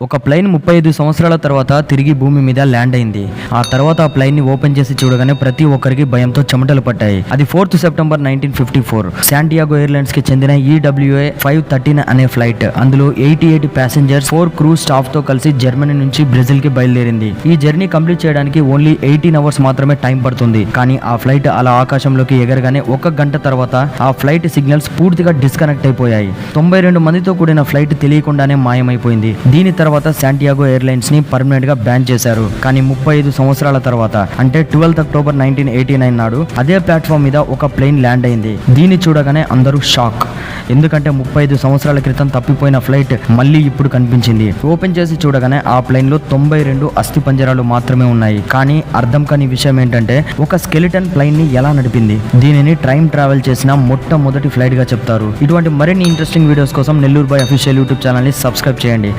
ఒక ప్లైన్ 35 సంవత్సరాల తర్వాత తిరిగి భూమి మీద ల్యాండ్ అయింది. ఆ తర్వాత ఆ ప్లైన్ ని ఓపెన్ చేసి చూడగానే ప్రతి ఒక్కరికి భయంతో చెమటలు పట్టాయి. అది 4th సెప్టెంబర్ 1954 శాంటియాగో ఎయిర్లైన్స్ కి చెందిన EWA 513 అనే ఫ్లైట్. అందులో 88 ప్యాసింజర్స్ 4 క్రూ స్టాఫ్ తో కలిసి జర్మనీ నుంచి బ్రెజిల్ కి బయలుదేరింది. ఈ జర్నీ కంప్లీట్ చేయడానికి ఓన్లీ 18 అవర్స్ మాత్రమే టైం పడుతుంది. కానీ ఆ ఫ్లైట్ అలా ఆకాశంలోకి ఎగరగానే 1 గంట తర్వాత ఆ ఫ్లైట్ సిగ్నల్స్ పూర్తిగా డిస్కనెక్ట్ అయిపోయాయి. 92 మందితో కూడిన ఫ్లైట్ తెలియకుండానే మాయమైపోయింది. దీని తర్వాత శాంటియాగో ఎయిర్లైన్స్ ని పర్మనెంట్ గా బ్యాన్ చేశారు. కానీ 35 సంవత్సరాల తర్వాత అంటే 12th అక్టోబర్ 1989 నాడు అదే ప్లాట్ఫామ్ మీద ఒక ప్లేన్ ల్యాండ్ అయింది. దీన్ని చూడగానే అందరూ షాక్. ఎందుకంటే 35 సంవత్సరాల క్రితం తప్పిపోయిన ఫ్లైట్ మళ్ళీ ఇప్పుడు కనిపించింది. ఓపెన్ చేసి చూడగానే ఆ ప్లేన్ లో 92 అస్థి పంజరాలు మాత్రమే ఉన్నాయి. కానీ అర్థం కాని విషయం ఏంటంటే ఒక స్కెలిటన్ ప్లేన్ ని ఎలా నడిపింది? దీనిని టైం ట్రావెల్ చేసిన మొట్టమొదటి ఫ్లైట్ గా చెప్తారు. ఇటువంటి మరిన్ని ఇంట్రెస్టింగ్ వీడియోస్ కోసం Nellore boy official YouTube channel ని సబ్స్క్రైబ్ చేయండి.